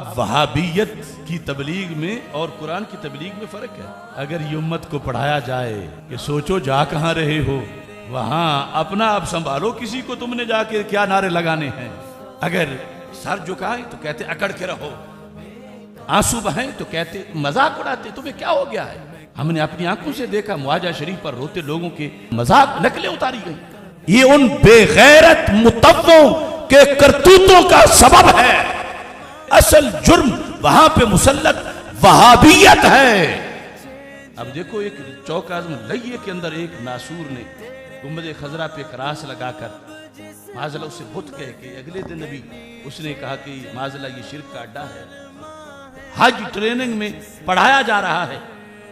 वहाबियत की तबलीग में और कुरान की तबलीग में फ़र्क है। अगर ये उम्मत को पढ़ाया जाए कि सोचो जा कहाँ रहे हो, वहाँ अपना आप संभालो, किसी को तुमने जाके क्या नारे लगाने हैं। अगर सर झुकाए तो कहते अकड़ के रहो, आंसू बहाएं तो कहते मजाक उड़ाते, तुम्हें क्या हो गया है। हमने अपनी आंखों से देखा मुआजा शरीफ पर रोते लोगों के मजाक नकलें उतारी गई। ये उन बेगैरत मुतव्वों के करतूतों का सबब है। असल जुर्म वहां पे मुसल्लत वहाबियत है। अब देखो, एक चौक आज़म लइये के अंदर एक नासूर ने गुंबद खजरा पे क्रास लगाकर माजला उससे बुत कह के अगले दिन भी उसने कहा कि माजला ये शिर्क का अड्डा है। हज ट्रेनिंग में पढ़ाया जा रहा है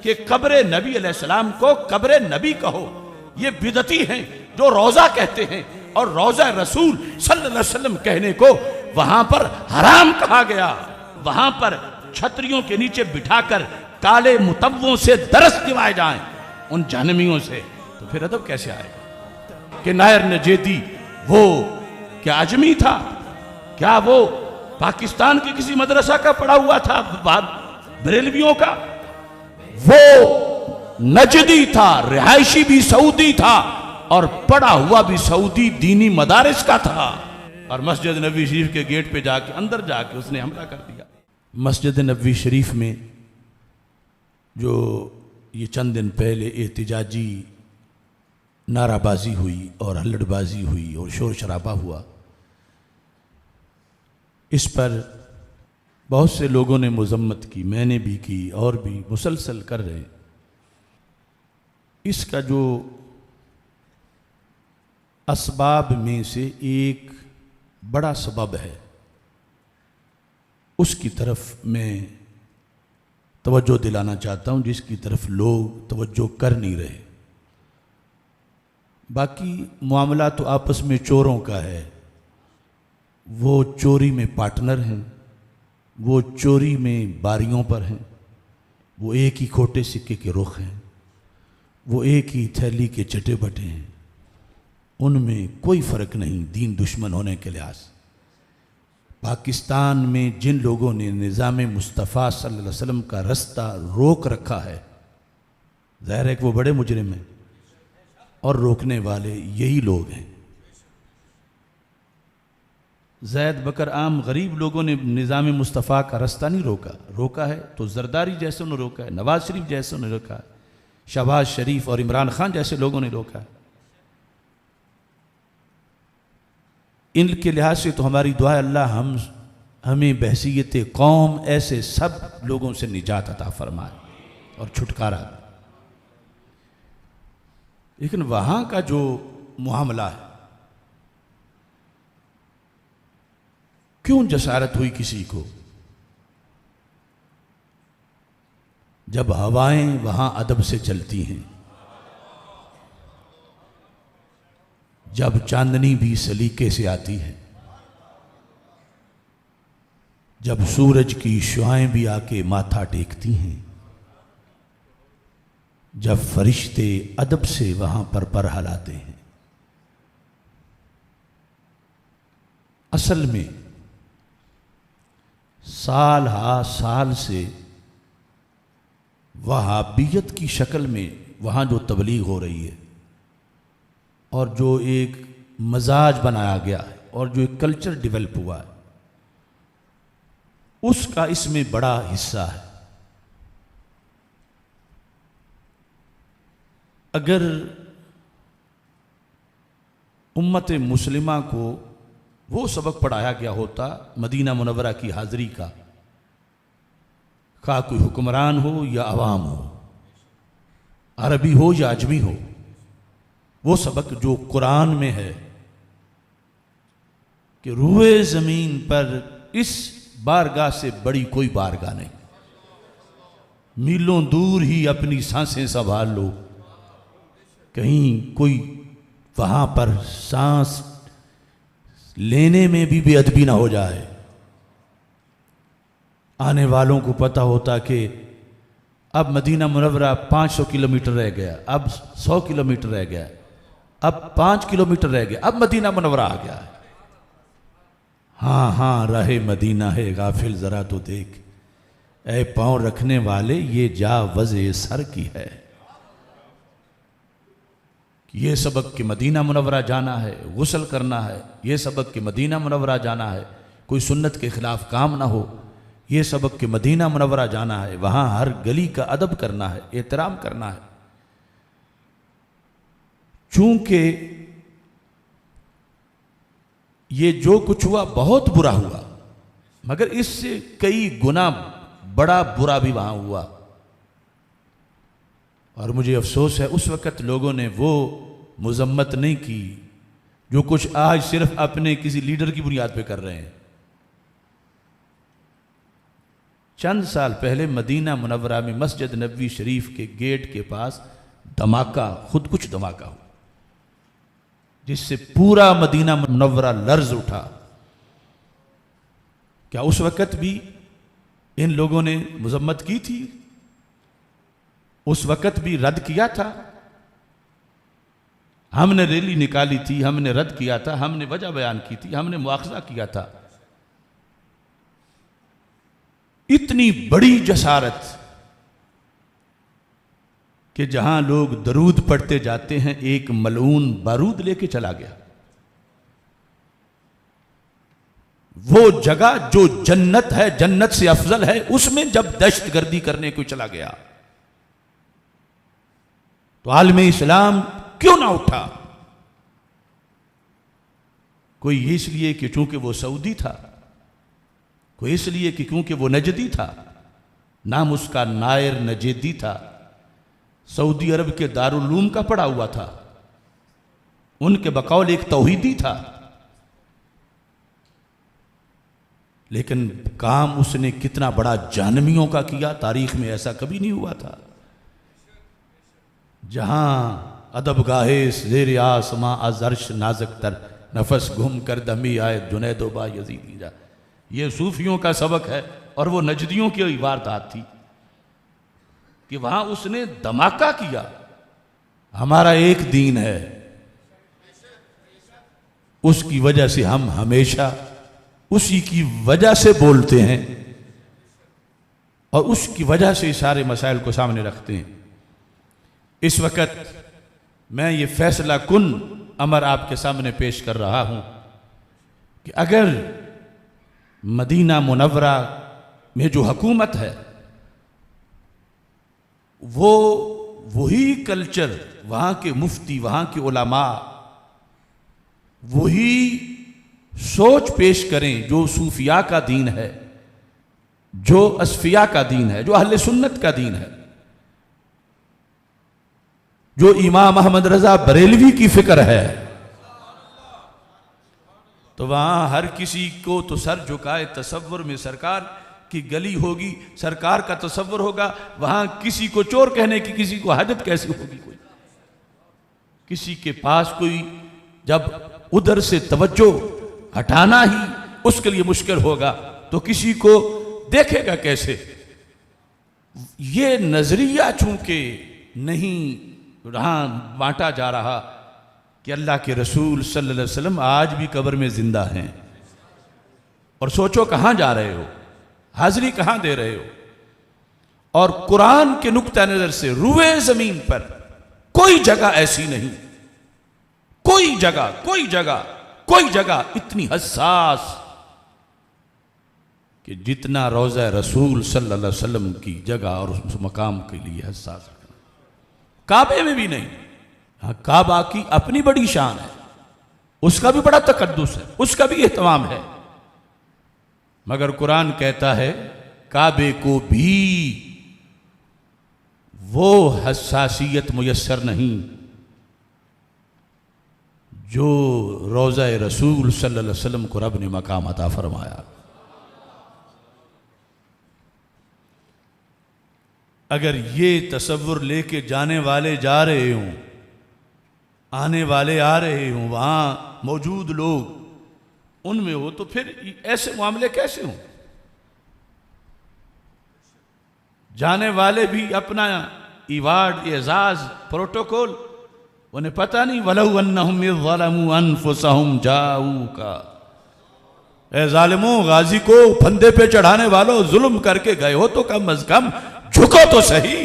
कि कब्र नबी अलैहिस्सलाम को कब्र नबी कहो। ये बिदती हैं जो रोजा कहते हैं, और रोजा रसूल सल्लल्लाहु अलैहि वसल्लम कहने को वहां पर हराम कहा गया। वहां पर छतरियों के नीचे बिठाकर काले मुतव्वों से दरस दिवाए जाएं उन जहन्नमियों से, तो फिर अदब कैसे आएगा। कि नायर नजेदी वो क्या अजमी था, क्या वो पाकिस्तान के किसी मदरसा का पढ़ा हुआ था, बरेलवियों का, वो नजदी था, रिहायशी भी सऊदी था और पढ़ा हुआ भी सऊदी दीनी मदारिस का था। और मस्जिद नबी शरीफ के गेट पे जाके अंदर जाके उसने हमला कर दिया। मस्जिद नबी शरीफ में जो ये चंद दिन पहले एहतिजाजी नाराबाजी हुई और हल्लड़बाजी हुई और शोर शराबा हुआ, इस पर बहुत से लोगों ने मुजम्मत की, मैंने भी की और भी मुसलसल कर रहे हैं। इसका जो असबाब में से एक बड़ा सबब है, उसकी तरफ मैं तवज्जो दिलाना चाहता हूँ, जिसकी तरफ लोग तवज्जो कर नहीं रहे। बाकी मामला तो आपस में चोरों का है, वो चोरी में पार्टनर हैं, वो चोरी में बारियों पर हैं, वो एक ही खोटे सिक्के के रुख हैं, वो एक ही थैली के चटे बटे हैं। उनमें कोई फ़र्क नहीं दीन दुश्मन होने के लिहाज। पाकिस्तान में जिन लोगों ने निज़ाम मुस्तफ़ा सल्लल्लाहु अलैहि वसल्लम का रास्ता रोक रखा है, ज़ाहिर है कि वो बड़े मुजरिम हैं और रोकने वाले यही लोग हैं। ज़ैद बकर आम गरीब लोगों ने निज़ाम मुस्तफ़ा का रास्ता नहीं रोका, रोका है तो जरदारी जैसे उन्होंने रोका है, नवाज शरीफ जैसे उन्होंने रोका है, शहबाज शरीफ और इमरान खान जैसे लोगों ने रोका है। इनके लिहाज से तो हमारी दुआ अल्लाह हमें बहसीयत कौम ऐसे सब लोगों से निजात अता फरमाए और छुटकारा। लेकिन वहां का जो मामला है, क्यों जसारत हुई किसी को, जब हवाएं वहां अदब से चलती हैं, जब चांदनी भी सलीके से आती है, जब सूरज की शुआएं भी आके माथा टेकती हैं, जब फरिश्ते अदब से वहां पर हलाते हैं। असल में साल हा साल से वहाबियत की शक्ल में वहाँ जो तबलीग हो रही है और जो एक मजाज बनाया गया है और जो एक कल्चर डेवलप हुआ है, उसका इसमें बड़ा हिस्सा है। अगर उम्मत मुस्लिमा को वो सबक पढ़ाया गया होता मदीना मुनव्वरा की हाज़री का, खा कोई हुक्मरान हो या अवाम हो, अरबी हो या अजमी हो, वो सबक जो कुरान में है कि रूए ज़मीन पर इस बारगाह से बड़ी कोई बारगाह नहीं, मीलों दूर ही अपनी सांसें संभाल लो, कहीं कोई वहाँ पर सांस लेने में भी बेअदबी ना हो जाए। आने वालों को पता होता कि अब मदीना मुनव्वरा 500 किलोमीटर रह गया, अब 100 किलोमीटर रह गया, अब 5 किलोमीटर रह गया, अब मदीना मुनव्वरा आ गया है। हाँ हाँ रहे मदीना है गाफिल ज़रा तो देख, ऐ पाँव रखने वाले ये जा वज़े सर की है। ये सबक कि मदीना मुनव्वरा जाना है, गुस्ल करना है, ये सबक कि मदीना मुनव्वरा जाना है, कोई सुन्नत के ख़िलाफ़ काम ना हो, ये सबक कि मदीना मुनव्वरा जाना है, वहाँ हर गली का अदब करना है, एहतराम करना है। चूंकि ये जो कुछ हुआ बहुत बुरा हुआ, मगर इससे कई गुना बड़ा बुरा भी वहाँ हुआ। और मुझे अफसोस है उस वक़्त लोगों ने वो मज़म्मत नहीं की जो कुछ आज सिर्फ अपने किसी लीडर की बुनियाद पे कर रहे हैं। चंद साल पहले मदीना मुनव्वरा में मस्जिद नबवी शरीफ के गेट के पास धमाका, खुद कुछ धमाका हुआ जिससे पूरा मदीना मुनव्वरा लर्ज उठा। क्या उस वक़्त भी इन लोगों ने मज़म्मत की थी? उस वक़्त भी रद्द किया था? हमने रैली निकाली थी, हमने रद्द किया था, हमने वजह बयान की थी, हमने मुआखजा किया था। इतनी बड़ी जसारत कि जहां लोग दरूद पढ़ते जाते हैं एक मलऊन बारूद लेके चला गया। वो जगह जो जन्नत है, जन्नत से अफजल है, उसमें जब दहशतगर्दी करने को चला गया तो आलमे इस्लाम क्यों ना उठा? कोई इसलिए कि चूंकि वो सऊदी था, कोई इसलिए कि क्योंकि वो नजदी था, नाम उसका नायर नजेदी था, सऊदी अरब के दारुल-उलूम का पढ़ा हुआ था, उनके बकौल एक तौहीदी था, लेकिन काम उसने कितना बड़ा जानमियों का किया, तारीख में ऐसा कभी नहीं हुआ था। जहां अदब गाहे ज़ेर आसमां अज़ अर्श नाज़क तर, नफस घुम कर दमी आए जुनैदो बा यज़ीदी जा। ये सूफियों का सबक है और वो नजदियों की वारदात थी कि वहां उसने धमाका किया। हमारा एक दीन है, उसकी वजह से हम हमेशा उसी की वजह से बोलते हैं और उसकी वजह से सारे मसाइल को सामने रखते हैं। इस वक़्त मैं ये फैसला कुन अमर आपके सामने पेश कर रहा हूं कि अगर मदीना मुनव्वरा में जो हुकूमत है वो वही कल्चर, वहां के मुफ्ती, वहां के उलमा वही सोच पेश करें जो सूफिया का दीन है, जो असफिया का दीन है, जो अहले सुन्नत का दीन है, जो इमाम अहमद रजा बरेलवी की फिक्र है, तो वहां हर किसी को तो सर झुकाए तसव्वुर में सरकार की गली होगी, सरकार का तसव्वुर होगा। वहां किसी को चोर कहने की किसी को हाजत कैसी होगी? कोई किसी के पास कोई जब उधर से तवज्जो हटाना ही उसके लिए मुश्किल होगा तो किसी को देखेगा कैसे? ये नजरिया चूंकि नहीं रहा, बांटा जा रहा कि अल्लाह के रसूल सल्लल्लाहु अलैहि वसल्लम आज भी कब्र में जिंदा हैं, और सोचो कहां जा रहे हो, हाजिरी कहां दे रहे हो। और कुरान के नुक्ता नजर से रुए जमीन पर कोई जगह ऐसी नहीं, कोई जगह इतनी हसास कि जितना रोज़ा रसूल सल्लल्लाहु अलैहि वसल्लम की जगह और उस मकाम के लिए हसास रखना। काबे में भी नहीं। हाँ, काबा की अपनी बड़ी शान है, उसका भी बड़ा तकद्दुस है, उसका भी एहतमाम है, मगर कुरान कहता है काबे को भी वो हसासियत मुयस्सर नहीं जो रोज़ा रसूल सल्लल्लाहु अलैहि वसल्लम को रब ने मकाम अता फरमाया। अगर ये तसव्वुर लेके जाने वाले जा रहे हों, आने वाले आ रहे हों, वहाँ मौजूद लोग उनमें हो, तो फिर ऐसे मामले कैसे हों? जाने वाले भी अपना इवार्ड, एजाज, प्रोटोकॉल, उन्हें पता नहीं। वलहु अन्नहुम इज़ ज़लमू अनफुसहुम जाऊका, ए जालिमों, गाजी को फंदे पे चढ़ाने वालों, जुल्म करके गए हो तो कम अज कम झुको तो सही।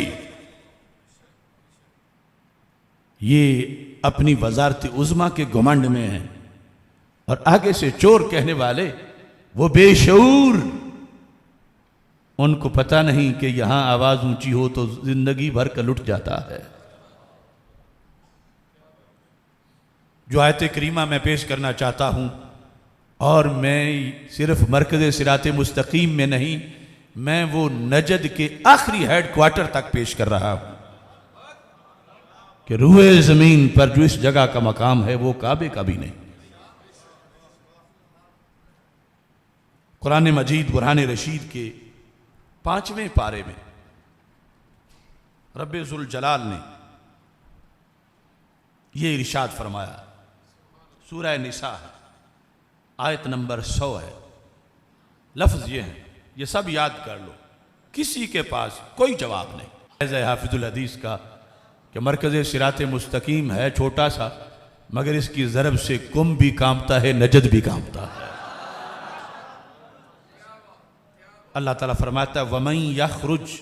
ये अपनी वजारत उज़्मा के घुमंड में है और आगे से चोर कहने वाले वो बेशऊर, उनको पता नहीं कि यहां आवाज ऊंची हो तो जिंदगी भर का लुट जाता है। जो आयत करीमा मैं पेश करना चाहता हूं, और मैं सिर्फ मरकज़ सिराते मुस्तकीम में नहीं, मैं वो नजद के आखिरी हेडक्वार्टर तक पेश कर रहा हूं कि रूए जमीन पर जो इस जगह का मकाम है वो काबे का भी नहीं। कुरान मजीद बुरहान रशीद के 5वें पारे में रब्बे जुल जलाल ने ये इरशाद फरमाया, सूरह निसा है, आयत नंबर 100 है। लफ्ज ये है, ये सब याद कर लो, किसी के पास कोई जवाब नहीं। ऐसे हाफिजुल हदीस का कि मरकज़ सिराते मुस्तकीम है छोटा सा, मगर इसकी ज़रब से कुम भी कांपता है, नजद भी कांपता है। अल्लाह ताला फरमाता है, वमन यखरुज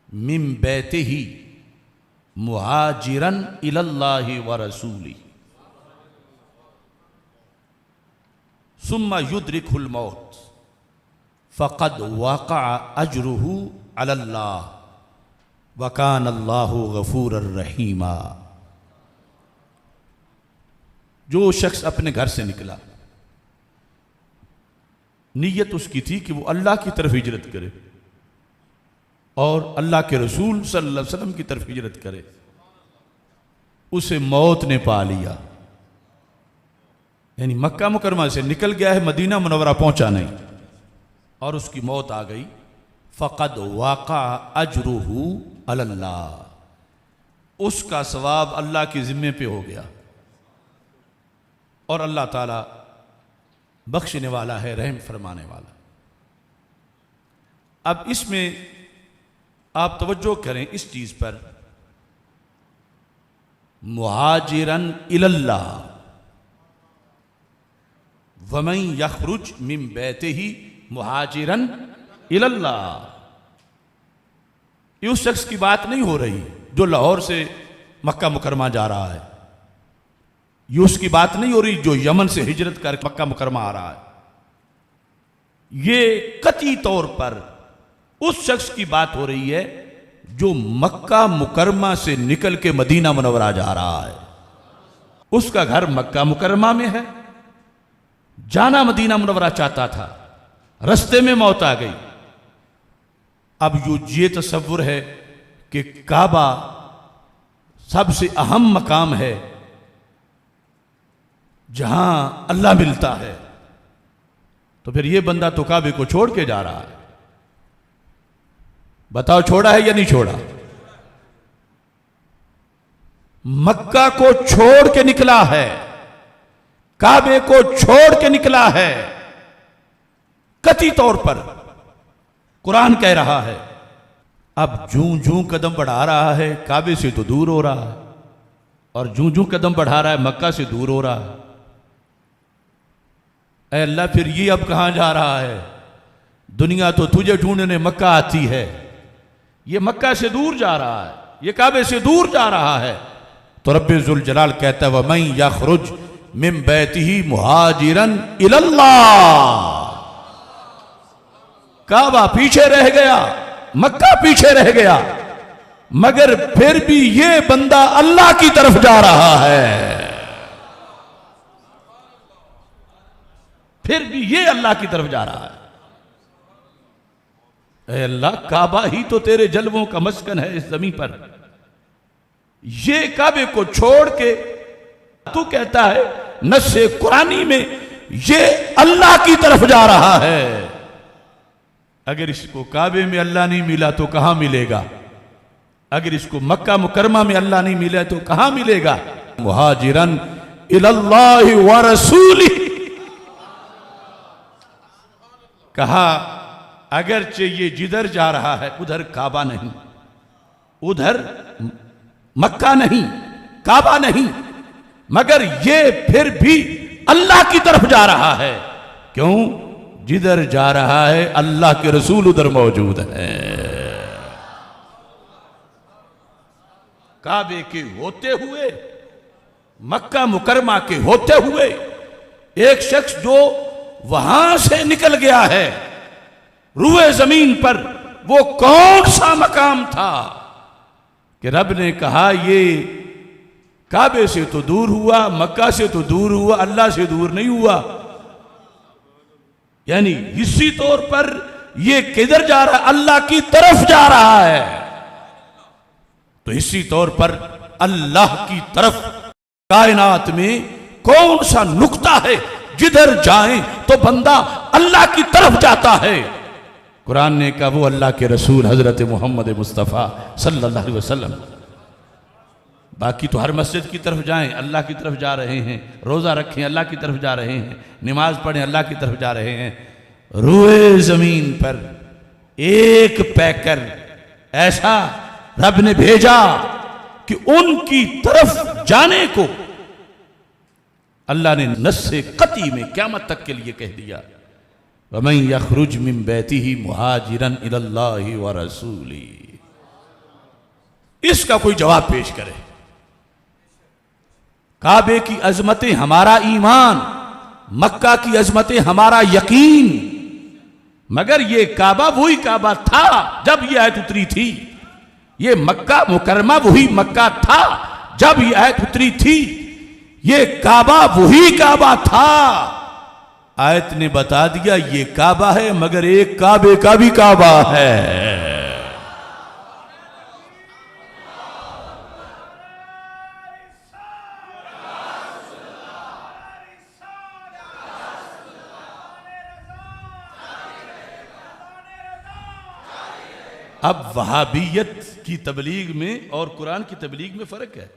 मिन बैतिही मुहाजिरन इलल्लाहि व रसूली सुम्मा युद्रिकुल मौत फ़क़द वक़अ अजरुहु अलल्लाह व कान अल्लाहु गफूरर रहीमा। जो शख्स अपने घर से निकला, नीयत उसकी थी कि वो अल्लाह की तरफ हिजरत करे और अल्लाह के रसूल सल्लल्लाहु अलैहि वसल्लम की तरफ हिजरत करे, उसे मौत ने पा लिया। यानी मक्का मुकरमा से निकल गया है, मदीना मुनव्वरा पहुंचा नहीं और उसकी मौत आ गई। फ़क़द वाक़ा अजरुहु अलल्लाह, उसका सवाब अल्लाह के ज़िम्मे पे हो गया और अल्लाह ताला बख्शने वाला है, रहम फरमाने वाला। अब इसमें आप तवज्जो करें इस चीज पर, मुहाजिरन इलल्लाह वमन यखरुज मिन बैतिही मुहाजिरन इलल्लाह। ये उस शख्स की बात नहीं हो रही जो लाहौर से मक्का मुकरमा जा रहा है, ये उसकी बात नहीं हो रही जो यमन से हिजरत कर मक्का मुकरमा आ रहा है। ये कतई तौर पर उस शख्स की बात हो रही है जो मक्का मुकरमा से निकल के मदीना मुनव्वरा जा रहा है। उसका घर मक्का मुकरमा में है, जाना मदीना मुनव्वरा चाहता था, रास्ते में मौत आ गई। अब ये तसव्वुर है कि काबा सबसे अहम मकाम है जहां अल्लाह मिलता है, तो फिर यह बंदा तो काबे को छोड़ के जा रहा है। बताओ छोड़ा है या नहीं छोड़ा? मक्का को छोड़ के निकला है, काबे को छोड़ के निकला है। कतई तौर पर कुरान कह रहा है, अब जूं जूं कदम बढ़ा रहा है काबे से तो दूर हो रहा है, और जूं जूं कदम बढ़ा रहा है मक्का से दूर हो रहा है। ऐ अल्लाह, फिर ये अब कहां जा रहा है? दुनिया तो तुझे ढूंढने मक्का आती है, ये मक्का से दूर जा रहा है, ये काबे से दूर जा रहा है। तो रब्बे जुल जलाल कहता है, वमन यखरुज मिन बैतिही मुहाजिरन इलल्लाह। काबा पीछे रह गया, मक्का पीछे रह गया, मगर फिर भी ये बंदा अल्लाह की तरफ जा रहा है, फिर भी ये अल्लाह की तरफ जा रहा है। ऐ अल्लाह, काबा ही तो तेरे जलवों का मस्कन है इस जमीन पर, ये काबे को छोड़ के तू कहता है नस्से कुरानी में ये अल्लाह की तरफ जा रहा है। अगर इसको काबे में अल्लाह नहीं मिला तो कहां मिलेगा? अगर इसको मक्का मुकरमा में अल्लाह नहीं मिला तो कहां मिलेगा? मुहाजिरन इलल्लाहि व रसूली। कहा अगरचे ये जिधर जा रहा है उधर काबा नहीं, उधर मक्का नहीं, काबा नहीं, मगर ये फिर भी अल्लाह की तरफ जा रहा है। क्यों? जिधर जा रहा है अल्लाह के रसूल उधर मौजूद है। काबे के होते हुए, मक्का मुकरमा के होते हुए एक शख्स जो वहां से निकल गया है रुए जमीन पर, वो कौन सा मकाम था कि रब ने कहा ये काबे से तो दूर हुआ, मक्का से तो दूर हुआ, अल्लाह से दूर नहीं हुआ। यानी हिस्सी तौर पर ये किधर जा रहा है? अल्लाह की तरफ जा रहा है। तो हिस्सी तौर पर अल्लाह की तरफ कायनात में कौन सा नुक्ता है जिधर जाए तो बंदा अल्लाह की तरफ जाता है? कुरान ने कहा वो अल्लाह के रसूल हजरत मोहम्मद मुस्तफ़ा सल्लल्लाहु अलैहि वसल्लम। बाकी तो हर मस्जिद की तरफ जाएं अल्लाह की तरफ जा रहे हैं, रोज़ा रखें अल्लाह की तरफ जा रहे हैं, नमाज पढ़ें अल्लाह की तरफ जा रहे हैं। रुए जमीन पर एक पैकर ऐसा रब ने भेजा कि उनकी तरफ जाने को अल्लाह ने नस्से कती में क़यामत तक के लिए कह दिया, वमन यखरुज मिन बैतिही मुहाजिरन इलल्लाहि व रसूली। इसका कोई जवाब पेश करे। काबे की अजमतें हमारा ईमान, मक्का की अजमतें हमारा यकीन। मगर ये काबा वही काबा था जब ये आयत उतरी थी, ये मक्का मुकरमा वही मक्का था जब ये आयत उतरी थी, ये काबा वही काबा था। आयत ने बता दिया ये काबा है, मगर एक काबे का भी काबा है। अब वहाबियत की तबलीग में और कुरान की तबलीग में फर्क है।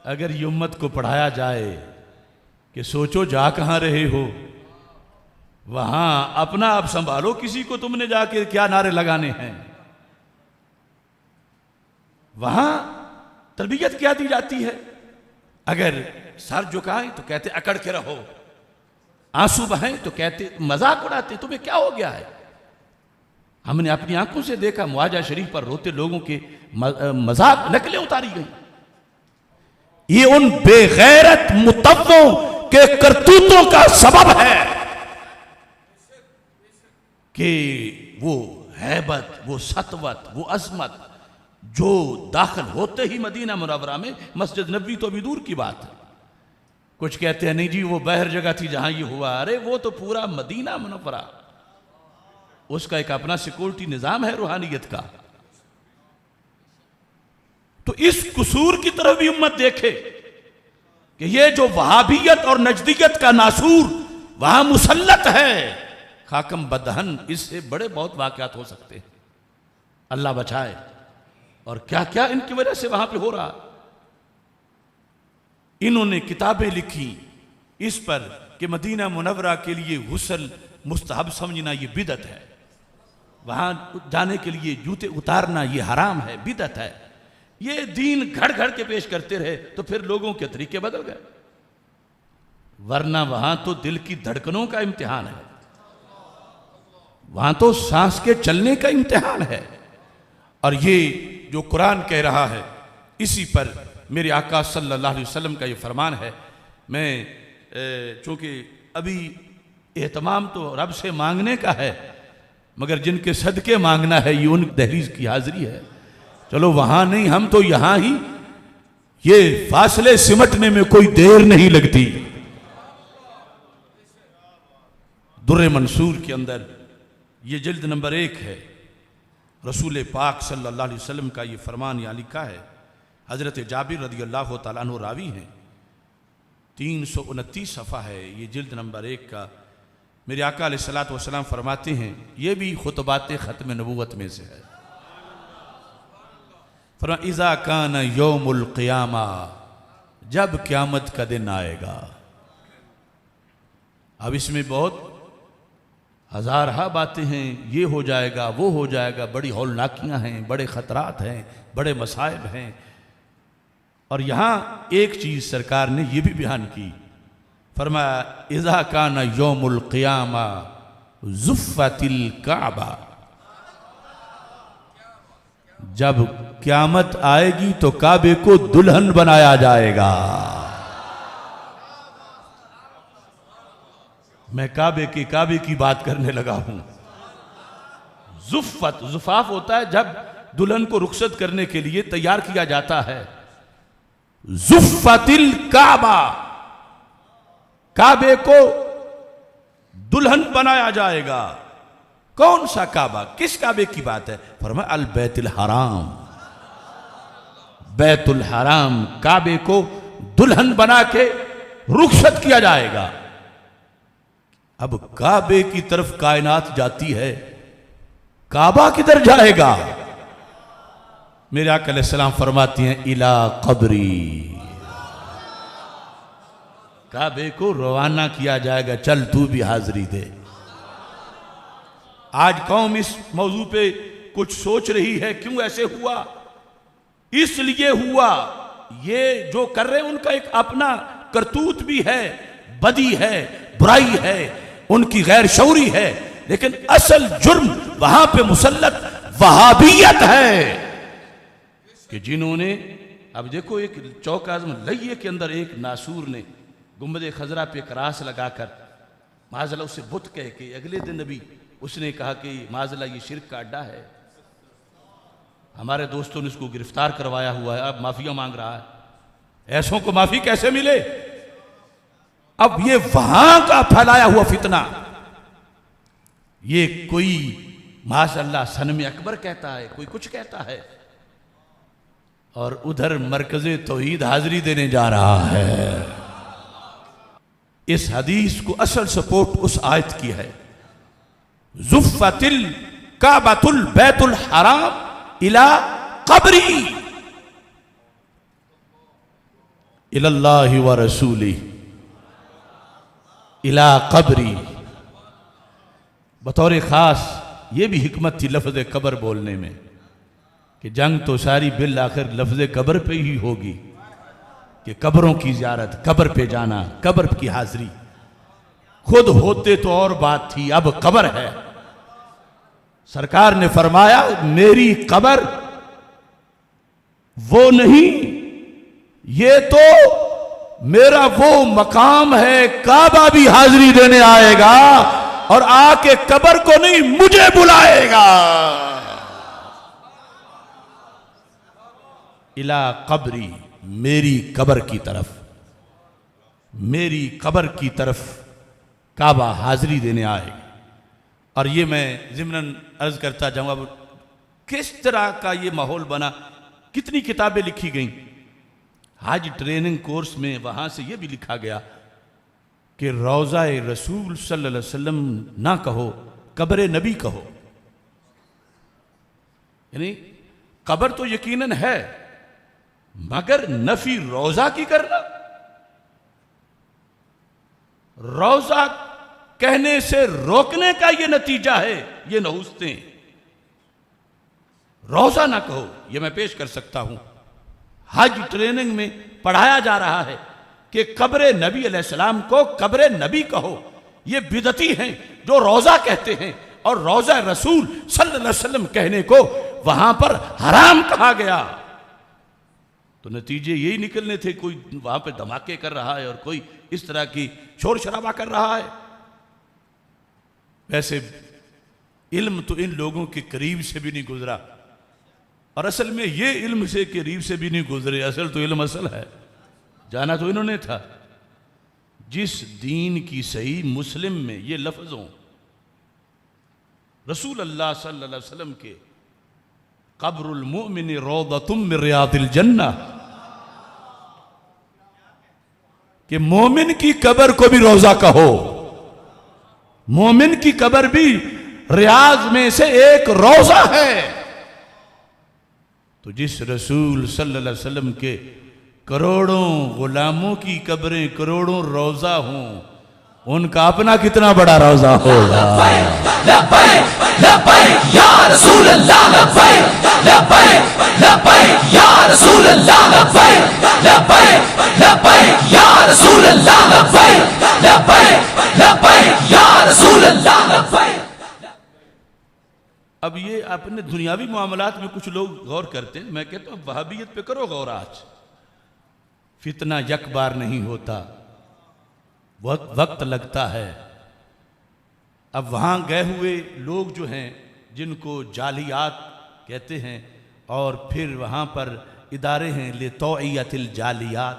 अगर ये उम्मत को पढ़ाया जाए कि सोचो जा कहां रहे हो, वहां अपना आप संभालो, किसी को तुमने जाके क्या नारे लगाने हैं। वहां तरबियत क्या दी जाती है? अगर सर झुकाएं तो कहते अकड़ के रहो, आंसू बहाएं तो कहते मजाक उड़ाते, तुम्हें क्या हो गया है। हमने अपनी आंखों से देखा मुआजा शरीफ पर रोते लोगों के मजाक नकलें उतारी गई। ये उन बेगैरत मुतव्वों के करतूतों का सबब है कि वो हैबत, वो सतवत, वो अजमत जो दाखिल होते ही मदीना मुनव्वरा में, मस्जिद नबवी तो अभी दूर की बात है। कुछ कहते हैं नहीं जी वो बाहर जगह थी जहां ये हुआ। अरे वो तो पूरा मदीना मुनव्वरा, उसका एक अपना सिक्योरिटी निजाम है रूहानियत का। तो इस कसूर की तरफ भी उम्मत देखे कि ये जो वहाबियत और नजदियत का नासूर वहां मुसल्लत है, खाकम बदहन, इससे बड़े बहुत वाकयात हो सकते हैं। अल्लाह बचाए। और क्या क्या इनकी वजह से वहां पे हो रहा। इन्होंने किताबें लिखी इस पर कि मदीना मुनव्वरा के लिए गुस्ल मुस्तहब समझना ये बिदत है, वहां जाने के लिए जूते उतारना ये हराम है, बिदत है। ये दीन घड़ घड़ के पेश करते रहे तो फिर लोगों के तरीके बदल गए। वरना वहां तो दिल की धड़कनों का इम्तिहान है, वहां तो सांस के चलने का इम्तिहान है। और ये जो कुरान कह रहा है इसी पर मेरे आका सल्लल्लाहु अलैहि वसल्लम का ये फरमान है। मैं चूंकि अभी एहतमाम तो रब से मांगने का है, मगर जिनके सदके मांगना है ये उन दहलीज की हाजिरी है। चलो वहां नहीं, हम तो यहां ही, ये फासले सिमटने में कोई देर नहीं लगती। दुर्रे मंसूर के अंदर ये जिल्द नंबर 1 है, रसूल पाक सल्लल्लाहु अलैहि वसल्लम का ये फरमान यहाँ लिखा है। हजरत जाबिर रदियल्लाहु ताला अन्हु रावी हैं, 329 सफ़ा है ये जिल्द नंबर 1 का। मेरे आका अलैहिस्सलातु वस्सलाम फरमाते हैं, ये भी खुतबात ख़त्म नबूवत में से है। फरमा इज़ा कान यौमुल क़ियामा, जब क़यामत का दिन आएगा। अब इसमें बहुत हज़ारहा बातें हैं, ये हो जाएगा वो हो जाएगा, बड़ी हौलनाकियाँ हैं, बड़े ख़तरात हैं, बड़े मसाइब हैं। और यहाँ एक चीज़ सरकार ने यह भी बयान की, फरमाया इज़ा काना यौमुल क़ियामा ज़ुफ़्फ़तिल काबा, जब क़यामत आएगी तो काबे को दुल्हन बनाया जाएगा। मैं काबे की बात करने लगा हूं। ज़ुफ़्फ़त, ज़ुफ़ाफ़ होता है जब दुल्हन को रुखसत करने के लिए तैयार किया जाता है। ज़ुफ़्फ़तिल काबा, काबे को दुल्हन बनाया जाएगा। कौन सा काबा, किस काबे की बात है? फरमाया अल बैतुल हराम, बैतुल हराम काबे को दुल्हन बना के रुखसत किया जाएगा। अब काबे की तरफ कायनात जाती है, काबा किधर जाएगा? मेरे आका अलैहिस्सलाम फरमाती हैं इला कब्री, काबे को रवाना किया जाएगा, चल तू भी हाजिरी दे। आज कौम इस मौजू पे कुछ सोच रही है, क्यों ऐसे हुआ? इसलिए हुआ, ये जो कर रहे हैं उनका एक अपना करतूत भी है, बदी है, बुराई है, उनकी गैर शऊरी है, लेकिन असल जुर्म वहां पे मुसल्लत वहाबियत है कि जिन्होंने, अब देखो एक चौक आज़म लइये के अंदर एक नासूर ने गुंबद खजरा पे क्रास लगाकर माज़अल्लाह उसे बुत कह के अगले दिन अभी उसने कहा कि माज़अल्लाह ये शिर्क का अड्डा है। हमारे दोस्तों ने उसको गिरफ्तार करवाया हुआ है, अब माफिया मांग रहा है। ऐसों को माफी कैसे मिले? अब ये वहां का फैलाया हुआ फितना, ये कोई माशाअल्लाह सनम अकबर कहता है, कोई कुछ कहता है, और उधर मरकज़े तौहीद हाजिरी देने जा रहा है। इस हदीस को असल सपोर्ट उस आयत की है, ज़ुफ़्फ़तिल काबतुल बैतुल हराम इला कब्री इलल्लाहि व रसूलिही इला कब्री। बतौर खास ये भी हिकमत थी लफ्ज़ कब्र बोलने में कि जंग तो सारी बिल आखिर लफ्ज़ कब्र पे ही होगी, कि कब्रों की ज़ियारत, कब्र पे जाना, कब्र की हाजिरी। खुद होते तो और बात थी, अब कब्र है। सरकार ने फरमाया मेरी कब्र वो नहीं, ये तो मेरा वो मकाम है, काबा भी हाजिरी देने आएगा और आके कब्र को नहीं मुझे बुलाएगा। इला कब्री, मेरी कब्र की तरफ, मेरी कब्र की तरफ काबा हाजिरी देने आएगा। और ये मैं ज़िम्नन अर्ज करता जाऊँ, अब किस तरह का ये माहौल बना, कितनी किताबें लिखी गईं। हाज ट्रेनिंग कोर्स में वहाँ से ये भी लिखा गया कि रोज़ा रसूल सल्लल्लाहु अलैहि वसल्लम ना कहो, कब्र नबी कहो। यानी कब्र तो यकीनन है, मगर नफी रोज़ा की करना, रोज़ा कहने से रोकने का ये नतीजा है, ये नहुस्ते। रोज़ा ना कहो, ये मैं पेश कर सकता हूं। हज ट्रेनिंग में पढ़ाया जा रहा है कि कब्र नबी अलैहिस्सलाम को कब्र नबी कहो। ये बिदती हैं जो रोज़ा कहते हैं, और रोज़ा रसूल सल्लल्लाहु अलैहि वसल्लम कहने को वहां पर हराम कहा गया। तो नतीजे यही निकलने थे, कोई वहां पे धमाके कर रहा है और कोई इस तरह की शोर शराबा कर रहा है। वैसे इल्म तो इन लोगों के करीब से भी नहीं गुजरा, और असल में ये इल्म से करीब से भी नहीं गुजरे। असल तो इल्म असल है, जाना तो इन्होंने था। जिस दीन की सही मुस्लिम में ये लफ्ज़ों रसूल अल्लाह सल्लल्लाहु अलैहि वसल्लम के कब्रुल मुमिन रौदतुम मिन रियादिल जन्नह, कि मोमिन की कब्र को भी रोज़ा कहो, मोमिन की कब्र भी रियाज में से एक रोज़ा है। तो जिस रसूल सल्लल्लाहु अलैहि वसल्लम के करोड़ों गुलामों की कब्रें करोड़ों रोज़ा हों, उनका अपना कितना बड़ा रोज़ा होगा। लब्बैक लब्बैक या रसूल अल्लाह, लब्बैक लब्बैक लब्बैक या रसूल अल्लाह, लब्बैक लब्बैक लब्बैक या रसूल अल्लाह, लब्बैक अब ये अपने दुनियावी मामलात में कुछ लोग गौर करते हैं, मैं कहता हूँ वहाबियत पे करो गौर। आज फितना यक बार नहीं होता, वक्त लगता है। अब वहाँ गए हुए लोग जो हैं जिनको जालियात कहते हैं, और फिर वहाँ पर इदारे हैं लितौइयतिल जालियात,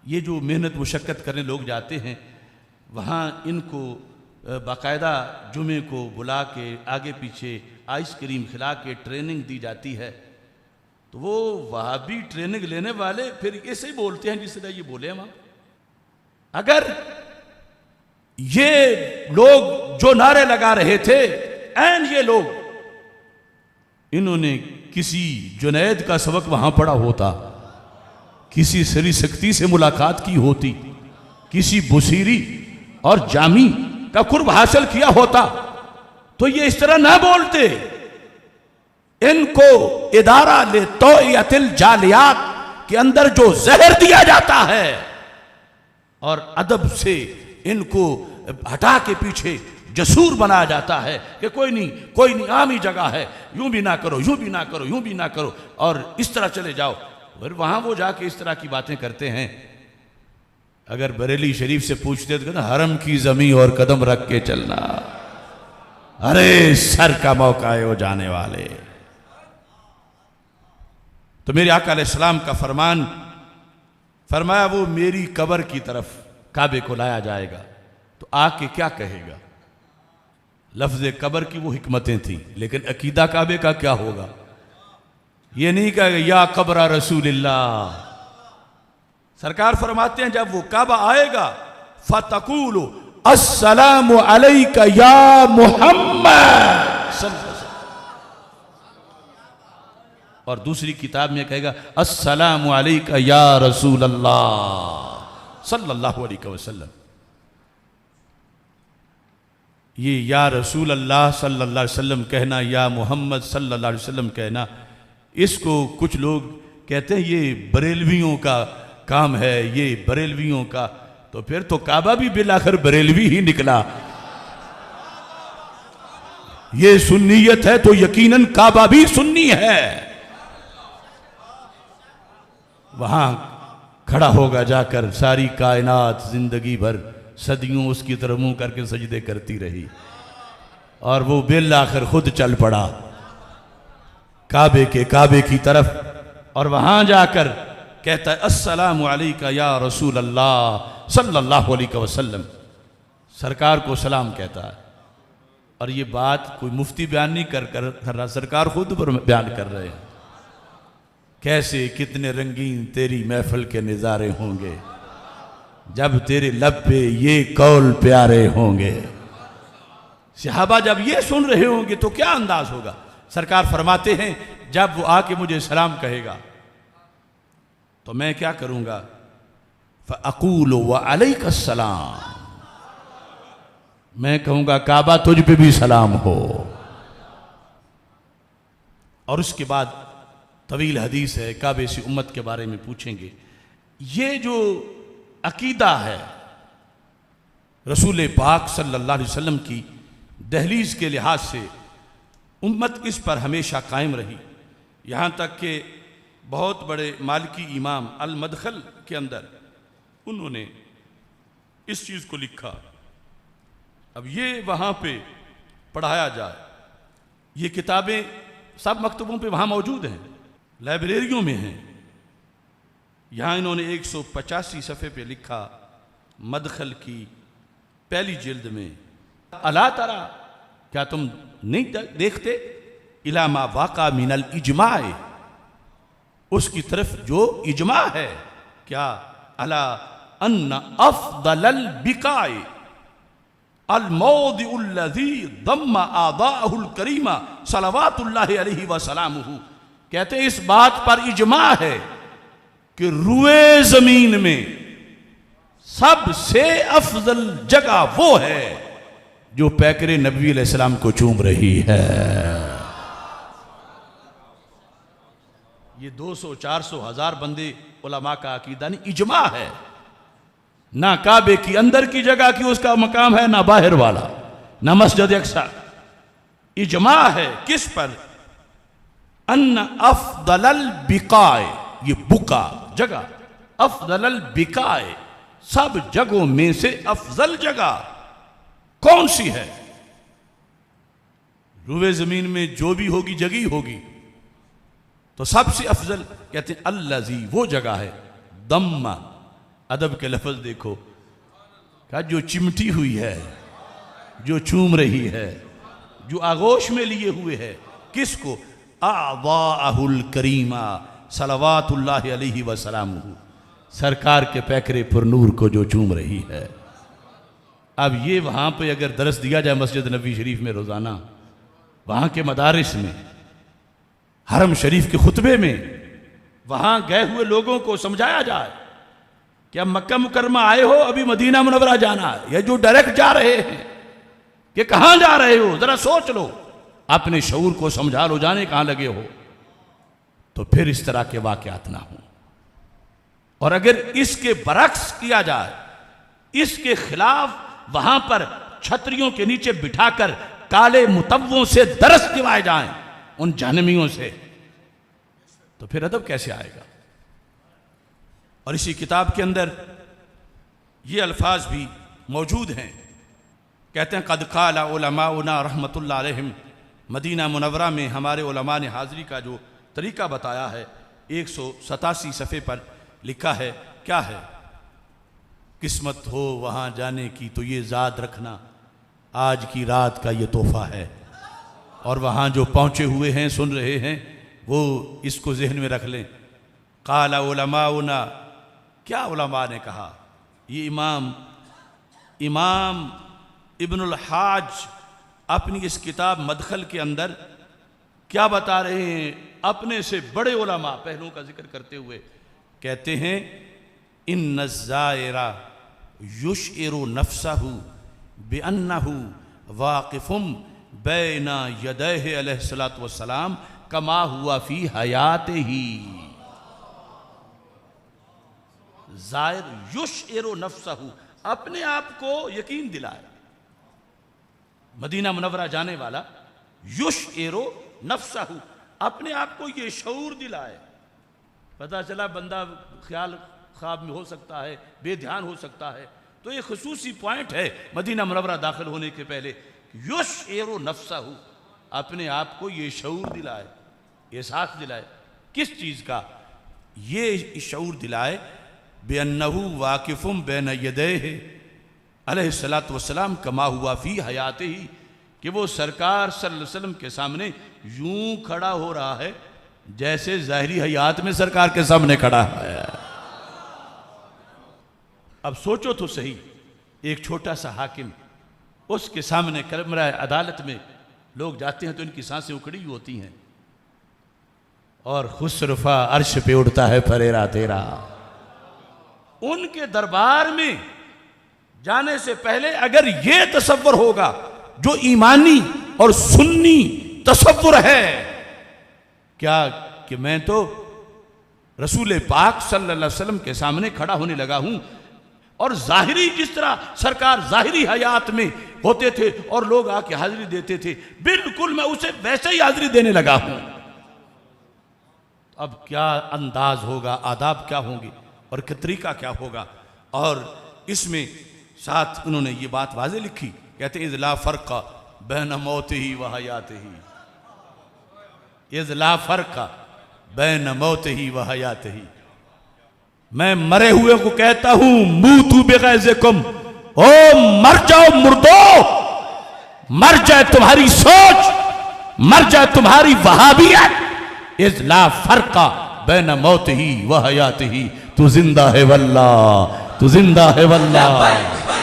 ये जो मेहनत मुशक्क़त करने लोग जाते हैं वहाँ इनको बाकायदा जुमे को बुला के आगे पीछे आइसक्रीम खिला के ट्रेनिंग दी जाती है। तो वो वहाबी ट्रेनिंग लेने वाले फिर ऐसे ही बोलते हैं जिस तरह ये बोले हम। अगर ये लोग जो नारे लगा रहे थे एन ये लोग, इन्होंने किसी जुनैद का सबक वहां पढ़ा होता, किसी सरी शक्ति से मुलाकात की होती, किसी बुसीरी और जामी का कुर्ब हासिल किया होता तो ये इस तरह ना बोलते। इनको इदारा ले तौइयतिल जालियात के अंदर जो जहर दिया जाता है और अदब से इनको हटा के पीछे जसूर बनाया जाता है कि कोई नहीं आम ही जगह है, यूं भी ना करो, यूं भी ना करो, यूं भी ना करो, और इस तरह चले जाओ। फिर वहां वो जाके इस तरह की बातें करते हैं। अगर बरेली शरीफ से पूछते तो हरम की जमी और कदम रख के चलना, अरे सर का मौका है वो जाने वाले। तो मेरे आका अलैहिस्सलाम का फरमान फरमाया वो मेरी कब्र की तरफ काबे को लाया जाएगा तो आके क्या कहेगा। लफ्ज़ कब्र की वो हिकमतें थी, लेकिन अकीदा काबे का क्या होगा। ये नहीं कहेगा या कब्र रसूलिल्लाह। सरकार फरमाते हैं जब वो काबा आएगा फतकूलु अस्सलामु अलैका या मुहम्मद, और दूसरी किताब में कहेगा अस्सलामु अलैका या रसूल अल्लाह सल्लल्लाहु अलैहि वसल्लम। ये या रसूल अल्लाह सल्लल्लाहु अलैहि वसल्लम कहना, या मोहम्मद सल्लल्लाहु अलैहि वसल्लम कहना, इसको कुछ लोग कहते हैं ये बरेलवियों का काम है, ये बरेलवियों का। तो फिर तो काबा भी बिलाखिर बरेलवी ही निकला। ये सुन्नियत है तो यकीनन काबा भी सुन्नी है। वहां खड़ा होगा जाकर, सारी कायनात जिंदगी भर सदियों उसकी तरफ मुंह करके सजदे करती रही, और वो बिलाखिर खुद चल पड़ा काबे की तरफ, और वहां जाकर कहता है अस्सलामु अलैका या रसूल अल्लाह सल्लल्लाहु अलैहि वसल्लम। सरकार को सलाम कहता है। और ये बात कोई मुफ्ती बयान नहीं कर रहा, सरकार खुद पर बयान कर रहे हैं। कैसे कितने रंगीन तेरी महफिल के नज़ारे होंगे जब तेरे लब पे ये कौल प्यारे होंगे। सहाबा जब ये सुन रहे होंगे तो क्या अंदाज होगा। सरकार फरमाते हैं जब वो आके मुझे सलाम कहेगा तो मैं क्या करूंगा, फ़अक़ूलु व अलैका सलाम, मैं कहूंगा काबा तुझ पे भी सलाम हो। और उसके बाद तवील हदीस है, काबे से उम्मत के बारे में पूछेंगे। ये जो अकीदा है रसूल पाक सल्लल्लाहु अलैहि वसल्लम की दहलीज के लिहाज से उम्मत इस पर हमेशा कायम रही। यहाँ तक कि बहुत बड़े मालिकी इमाम अल मदखल के अंदर उन्होंने इस चीज़ को लिखा। अब ये वहाँ पे पढ़ाया जाए, ये किताबें सब मकतबों पे वहाँ मौजूद हैं, लाइब्रेरियों में हैं। यहाँ इन्होंने 185 सफ़े पे लिखा मदखल की पहली जिल्द में, अला तरा, क्या तुम नहीं देखते, इला मा वाक़ा मिनल इजमाए, उसकी तरफ जो इजमा है, क्या अला अन्ना अफ़दलल बिकाए अल मौदिउल्लज़ी दम्मा आदाहुल करीमा सलवातुल्लाहि अलैहि व सलामुहु। कहते इस बात पर इजमा है कि रुए जमीन में सबसे अफजल जगह वो है जो पैकरे नबी अलैहिस्सलाम को चूम रही है। ये 200, 400, 1000 बंदे उलमा का अकीदा नहीं, इजमा है। ना काबे की अंदर की जगह की उसका मकाम है, ना बाहर वाला, ना मस्जिद अक्सा। इजमा है किस पर? अन्न अफदलल बिकाए, ये बुका जगह, अफदलल बिकाए, सब जगहों में से अफजल जगह कौन सी है? रुए जमीन में जो भी होगी जगह होगी, तो सबसे अफजल कहते हैं अल्लज़ी, वो जगह है। दम्मा, अदब के लफ्ज देखो, क्या जो चिमटी हुई है, जो चूम रही है, जो आगोश में लिए हुए है, किसको? आवाहुल करीमा सलवातुल्लाहि अलैहि वसल्लम, सरकार के पैकरे पर नूर को जो चूम रही है। अब ये वहाँ पे अगर दरस दिया जाए मस्जिद नबी शरीफ में रोज़ाना, वहाँ के मदारिस में, हरम शरीफ के खुतबे में, वहाँ गए हुए लोगों को समझाया जाए कि अब मक्का मुकरमा आए हो, अभी मदीना मुनव्वरा जाना है, या जो डायरेक्ट जा रहे हैं कि कहाँ जा रहे हो, ज़रा सोच लो, अपने शऊर को समझा लो, जाने कहाँ लगे हो, तो फिर इस तरह के वाक़यात ना हो। और अगर इसके बरक्स किया जाए, इसके खिलाफ वहां पर छतरियों के नीचे बिठाकर काले मुतव्वों से दरस दिवाए जाएं उन जहन्नमियों से, तो फिर अदब कैसे आएगा? और इसी किताब के अंदर ये अल्फाज भी मौजूद हैं। कहते हैं कद क़ाला उलमाउना रहमतुल्लाह अलैहिम, मदीना मुनव्वरा में हमारे उलमा ने हाज़री का जो तरीका बताया है, 187 सफ़े पर लिखा है, क्या है? किस्मत हो वहाँ जाने की तो ये याद रखना, आज की रात का ये तोहफा है। और वहाँ जो पहुँचे हुए हैं, सुन रहे हैं, वो इसको जहन में रख लें। क़ाला उलमाउना, क्या उलमा ने कहा? ये इमाम इब्नुल हाज अपनी इस किताब मदखल के अंदर क्या बता रहे हैं? अपने से बड़े उलमा पहलुओं का जिक्र करते हुए कहते हैं, इन्न ज़ायरा युशइरु नफ्सहु बिअन्नहु वाक़िफ़ुम बैना यदैहि अलैहिस्सलातु वस्सलाम कमा हुआ फी हयातिही। ज़ायर युशइरु नफ्सहु, अपने आप को यकीन दिलाए, मदीना मुनव्वरा जाने वाला, युशइरु नफ्सहु, अपने आप को ये शऊर दिलाए। पता चला बंदा ख्याल ख्वाब में हो सकता है, बेध्यान हो सकता है, तो ये खुसूसी पॉइंट है मदीना मुनव्वरा दाखिल होने के पहले, युशइरु नफ्सहु, अपने आप को ये शऊर दिलाए, एहसास दिलाए। किस चीज़ का? ये शऊर दिलाए बेअन्नहु वाक़िफ़ुम बैन यदैहि अलैहिस्सलातु वस्सलाम कमा हुआ फी हयातिही, कि वो सरकार सल्लल्लाहु अलैहि वसल्लम के सामने यूं खड़ा हो रहा है जैसे ज़ाहिरी हयात में सरकार के सामने खड़ा है। अब सोचो तो सही, एक छोटा सा हाकिम, उसके सामने कमरा अदालत में लोग जाते हैं तो इनकी सांसें उखड़ी होती हैं, और खुसरफा अर्श पे उड़ता है फरेरा तेरा। उनके दरबार में जाने से पहले अगर ये तसव्वुर होगा जो ईमानी और सुन्नी तसव्वुर है, क्या कि मैं तो रसूल पाक सल्लल्लाहु अलैहि वसल्लम के सामने खड़ा होने लगा हूं, और जाहिरी जिस तरह सरकार जाहिरी हयात में होते थे और लोग आके हाजिरी देते थे, बिल्कुल मैं उसे वैसे ही हाजिरी देने लगा हूं। अब क्या अंदाज होगा, आदाब क्या होंगे और क्या तरीका क्या होगा? और इसमें साथ उन्होंने ये बात वाज़े लिखी, कहते इज़ ला फ़र्क़ बैन मौतिही व हयातिही, इज़ ला फ़र्क़ बैन मौतिही व हयातिही। मैं मरे हुए को कहता हूं मूतू बिग़ैज़िकुम, ओ मर जाओ मुर्दो, मर जाए तुम्हारी सोच, मर जाए तुम्हारी वहाबियत। इज़ ला फ़र्क़ बैन मौतिही व हयातिही, तू जिंदा है वल्लाह, तू जिंदा है वल्लाह।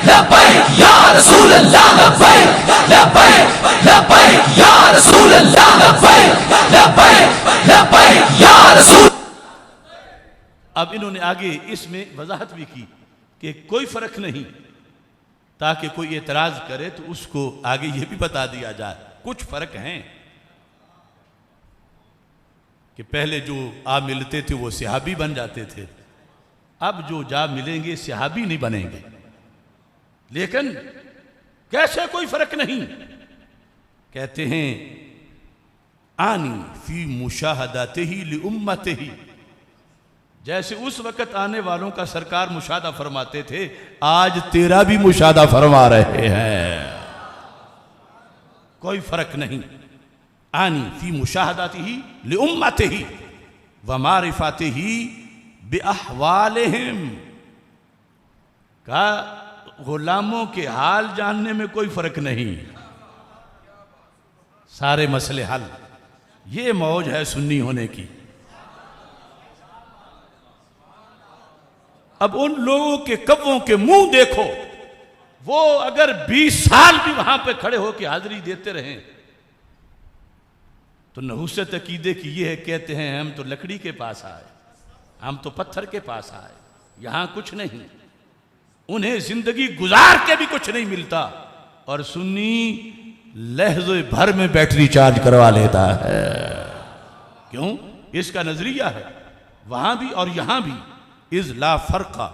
लब्बैक या रसूल अल्लाह, लब्बैक लब्बैक लब्बैक या रसूल अल्लाह, लब्बैक लब्बैक लब्बैक या रसूल। अब इन्होंने आगे इसमें वजाहत भी की कि कोई फर्क नहीं, ताकि कोई एतराज करे तो उसको आगे ये भी बता दिया जाए कुछ फर्क हैं कि पहले जो आ मिलते थे वो सहाबी बन जाते थे, अब जो जा मिलेंगे सहाबी नहीं बनेंगे। लेकिन कैसे कोई फर्क नहीं कहते हैं आनी फी मुशाहदातिही लि उम्मतिही, जैसे उस वक़्त आने वालों का सरकार मुशाहदा फरमाते थे, आज तेरा भी मुशाहदा फरमा रहे हैं, कोई फर्क नहीं। आनी फी मुशाहदातिही लि उम्मतिही व मारिफतिही बि अहवालिहिम, का गुलामों के हाल जानने में कोई फर्क नहीं, सारे मसले हल। ये मौज है सुन्नी होने की। अब उन लोगों के कब्रों के मुंह देखो, वो अगर 20 साल भी वहां पे खड़े होकर हाजिरी देते रहे तो नहुसत अकीदे की ये है, कहते हैं हम तो लकड़ी के पास आए, हम तो पत्थर के पास आए, यहां कुछ नहीं, उन्हें जिंदगी गुजार के भी कुछ नहीं मिलता, और सुन्नी लहज़े भर में बैटरी चार्ज करवा लेता है। क्यों? इसका नजरिया है वहां भी और यहां भी, इज़ ला फर्का,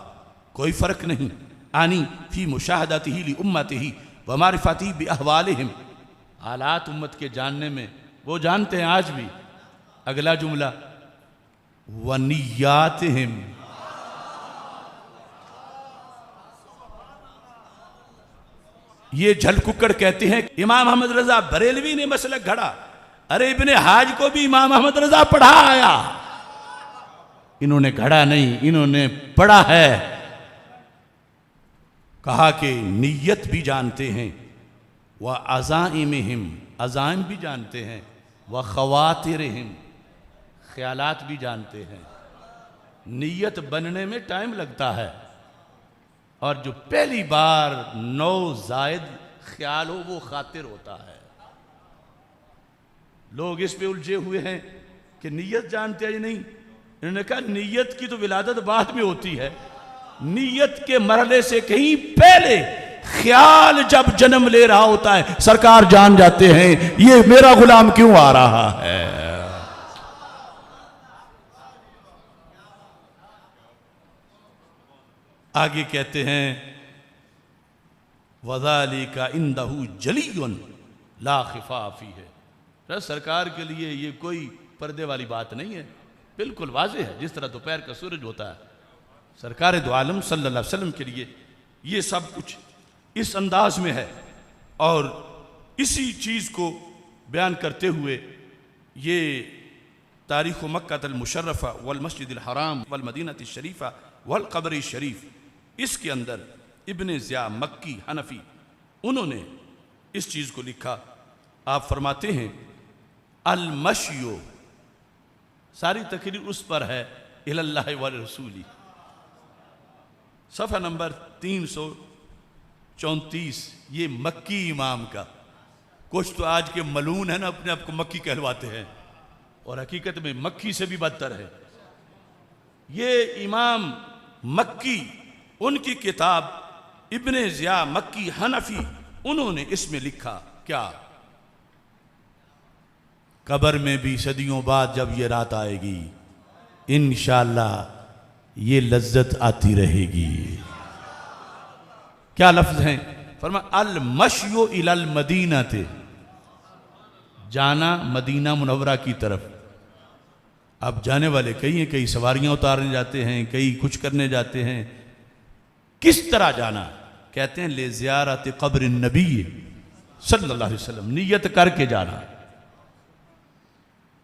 कोई फर्क नहीं। आनी फी मुशाहदातिही लि उम्मतिही व मारिफतिही बि अहवालिहिम, हालात उम्मत के जानने में वो जानते हैं आज भी। अगला जुमला व निय्यातिहिम, ये झलकुक्कड़ कहते हैं इमाम अहमद रजा बरेलवी ने मसलक घड़ा, अरे इब्ने हाज को भी इमाम अहमद रजा पढ़ा आया, इन्होंने घड़ा नहीं, इन्होंने पढ़ा है। कहा कि नियत भी जानते हैं, व अज़ाइमिहिम, अज़ाइम भी जानते हैं, व ख़वातिरिहिम, ख्यालात भी जानते हैं। नियत बनने में टाइम लगता है, और जो पहली बार नौ जायद ख्याल हो वो खातिर होता है। लोग इस पे उलझे हुए हैं कि नियत जानते हैं या नहीं। इन्होंने कहा नियत की तो विलादत बाद में होती है, नियत के मरहले से कहीं पहले ख्याल जब जन्म ले रहा होता है, सरकार जान जाते हैं ये मेरा गुलाम क्यों आ रहा है। आगे कहते हैं वज़ालिका इंदहु जलियुन ला खिफा फीह, सरकार के लिए ये कोई पर्दे वाली बात नहीं है, बिल्कुल वाज़ेह है, जिस तरह दोपहर का सूरज होता है। सरकार दो आलम सल्लल्लाहु अलैहि वसल्लम के लिए ये सब कुछ इस अंदाज में है। और इसी चीज़ को बयान करते हुए ये तारीख़ मक्का मुशर्रफ़ा वल मस्जिद हराम वल मदीनत शरीफ़ा वल क़ब्र शरीफ, इसके अंदर इब्ने ज़िया मक्की हनफी उन्होंने इस चीज़ को लिखा। आप फरमाते हैं अल मश्यो, सारी तकरीर उस पर है इलल्लाहि व रसूली, सफ़ा नंबर 334, ये मक्की इमाम का। कुछ तो आज के मलून है ना, अपने आप को मक्की कहलवाते हैं, और हकीकत में मक्की से भी बदतर है। ये इमाम मक्की, उनकी किताब इब्ने ज़िया मक्की हनफी, उन्होंने इसमें लिखा क्या, कब्र में भी सदियों बाद जब ये रात आएगी इंशाअल्लाह ये लज्जत आती रहेगी। क्या लफ्ज हैं? फरमा अल मश्यो इलल मदीना थे, जाना मदीना मुनव्वरा की तरफ। अब जाने वाले कई हैं, कई सवारियां उतारने जाते हैं, कई कुछ करने जाते हैं। किस तरह जाना? कहते हैं ले ज़ियारत क़ब्र नबी सल्लल्लाहु अलैहि वसल्लम, नियत करके जाना।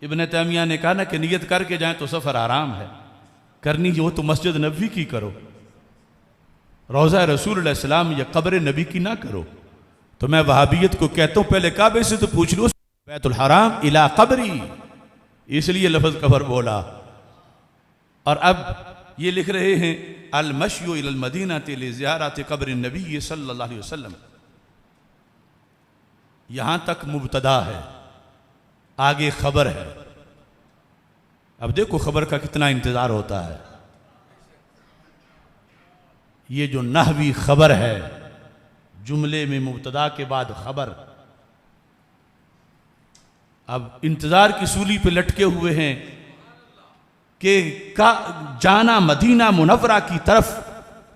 इब्न तैमिया ने कहा ना कि नियत करके जाएं तो सफ़र आराम है, करनी हो तो मस्जिद नबी की करो, रोज़ा रसूल सलाम या क़ब्र नबी की ना करो। तो मैं वहाबियत को कहता हूँ पहले काबे से तो पूछ लो, बैतुल हराम इला क़ब्री, इसलिए लफ्ज़ कब्र बोला। और अब ये लिख रहे हैं अल मश्यो इलल मदीना ले ज़ियारत क़ब्र नबी सल्लल्लाहु अलैहि वसल्लम, यहाँ तक मुब्तदा है, आगे खबर है। अब देखो खबर का कितना इंतजार होता है। ये जो नहवी खबर है, जुमले में मुब्तदा के बाद खबर, अब इंतजार की सूली पे लटके हुए हैं कि जाना मदीना मुनव्वरा की तरफ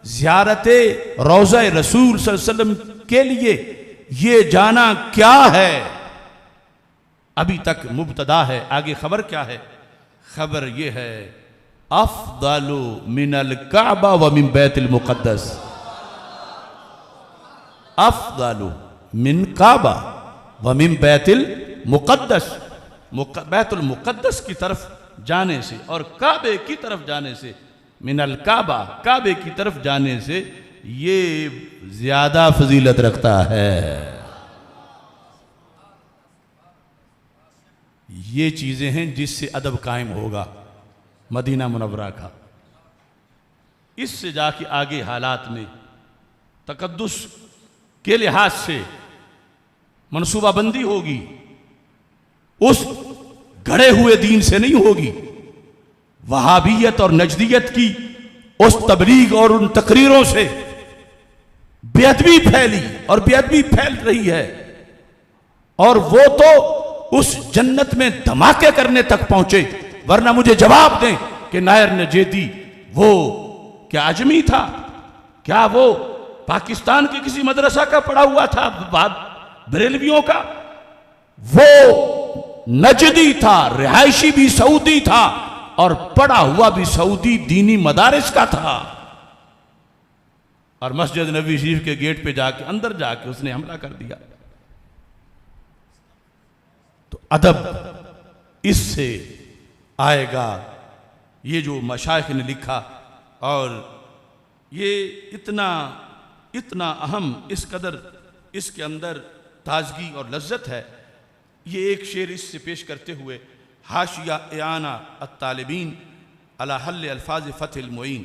ज़ियारते रोज़ा रसूल सल्लल्लाहु अलैहि वसल्लम के लिए, ये जाना क्या है, अभी तक मुब्तदा है, आगे खबर क्या है? खबर यह है अफ़दलु मिनल काबा व मिन बैतुल मुक़द्दस। अफ़दलु मिन काबा व मिन बैतुल मुक़द्दस। बैतुल मुक़द्दस की तरफ जाने से और काबे की तरफ जाने से, मिनल काबा काबे की तरफ जाने से ये ज्यादा फजीलत रखता है। ये चीजें हैं जिससे अदब कायम होगा मदीना मुनव्वरा का। इससे जाके आगे हालात में तकद्दुस के लिहाज से मनसूबाबंदी होगी, उस घड़े हुए दीन से नहीं होगी। वहाबियत और नजदियत की उस तबलीग और उन तकरीरों से बेअदबी फैली और बेअदबी फैल रही है, और वो तो उस जन्नत में धमाके करने तक पहुंचे। वरना मुझे जवाब दें कि नायर नजेदी वो क्या अजमी था? क्या वो पाकिस्तान के किसी मदरसा का पढ़ा हुआ था, बरेलवियों का? वो नजदी था, रिहायशी भी सऊदी था और पढ़ा हुआ भी सऊदी दीनी मदारिस का था। और मस्जिद नबी शरीफ के गेट पे जाके, अंदर जाके उसने हमला कर दिया। तो अदब इससे आएगा। ये जो मशाइख ने लिखा, और ये इतना इतना अहम, इस कदर इसके अंदर ताजगी और लज्जत है। ये एक शेर इससे पेश करते हुए हाशिया इआना अत्तालिबीन अला हल अल्फाज फ़तहुल मुईन,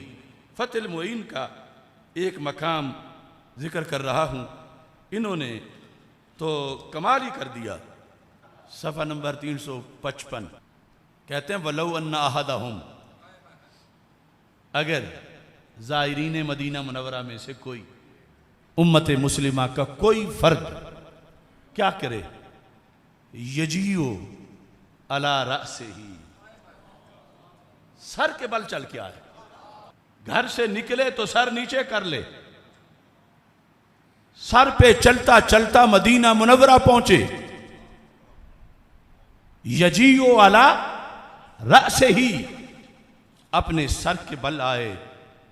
फ़तहुल मुईन का एक मकाम जिक्र कर रहा हूँ। इन्होंने तो कमाल ही कर दिया। सफ़ा नंबर 355 कहते हैं वलौ अन्ना अहदहुम, अगर ज़ायरीन मदीना मुनव्वरा में से कोई उम्मत मुस्लिमा का कोई फर्द क्या करे, यजियो अला रअसे ही, सर के बल चल के आए। घर से निकले तो सर नीचे कर ले, सर पे चलता चलता मदीना मुनव्वरा पहुंचे। यजियो अला रअसे ही, अपने सर के बल आए।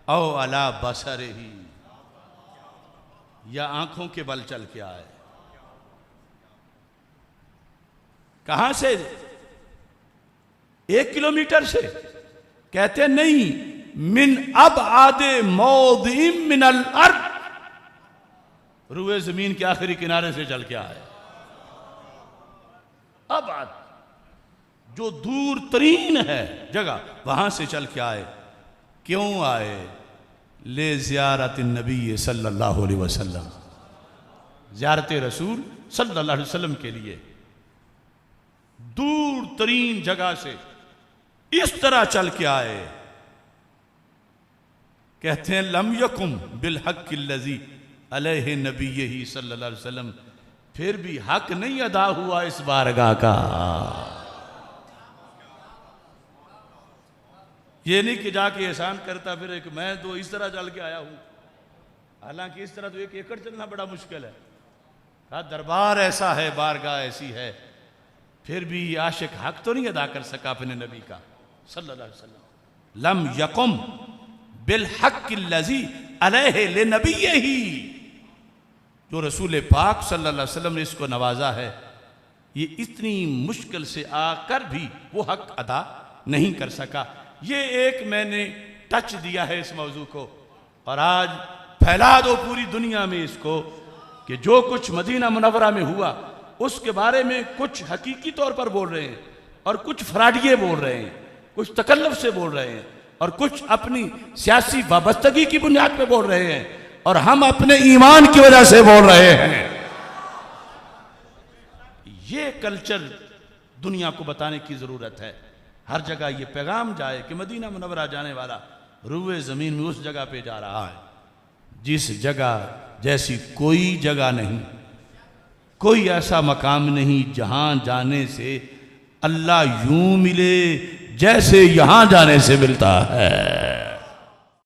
औ अला बसरे ही, या आंखों के बल चल के आए। कहां से? 1 किलोमीटर से? कहते नहीं, मिन अब आदे मौदिम मिनल अर्द, रुए जमीन के आखिरी किनारे से चल के आए। अब आद जो दूर तरीन है जगह, वहां से चल के आए। क्यों आए? ले ज़ियारत नबी सल्लल्लाहु अलैहि वसल्लम, ज़ियारत रसूल सल्लल्लाहु अलैहि वसल्लम के लिए दूर तरीन जगह से इस तरह चल के आए। कहते हैं लम यकुम बिल हक़्क़िल्लज़ी अलैहि नबिय्यही सल्लल्लाहु अलैहि वसल्लम, फिर भी हक नहीं अदा हुआ इस बारगाह का। ये नहीं कि जाके एहसान करता फिर एक मैं तो इस तरह चल के आया हूं, हालांकि इस तरह तो 1 एकड़ चलना बड़ा मुश्किल है। कहा दरबार ऐसा है, बारगाह ऐसी है, फिर भी आशिक हक तो नहीं अदा कर सका अपने नबी का सल्लल्लाहु अलैहि वसल्लम। लम यकुम बिल हक़्क़िल्लज़ी अलैहि लिनबिय्यही, जो रसूल पाक सल्लल्लाहु अलैहि वसल्लम ने इसको नवाजा है, ये इतनी मुश्किल से आकर भी वो हक अदा नहीं कर सका। ये एक मैंने टच दिया है इस मौजू को, और आज फैला दो पूरी दुनिया में इसको कि जो कुछ मदीना मुनव्वरा में हुआ उसके बारे में कुछ हकीकी तौर पर बोल रहे हैं और कुछ फ्राडिये बोल रहे हैं, कुछ तकल्लुफ से बोल रहे हैं और कुछ अपनी सियासी वाबस्तगी की बुनियाद पे बोल रहे हैं, और हम अपने ईमान की वजह से बोल रहे हैं। ये कल्चर दुनिया को बताने की जरूरत है। हर जगह ये पैगाम जाए कि मदीना मुनव्वरा जाने वाला रुए ज़मीन में उस जगह पे जा रहा है जिस जगह जैसी कोई जगह नहीं, कोई ऐसा मकाम नहीं जहां जाने से अल्लाह यूं मिले जैसे यहां जाने से मिलता है।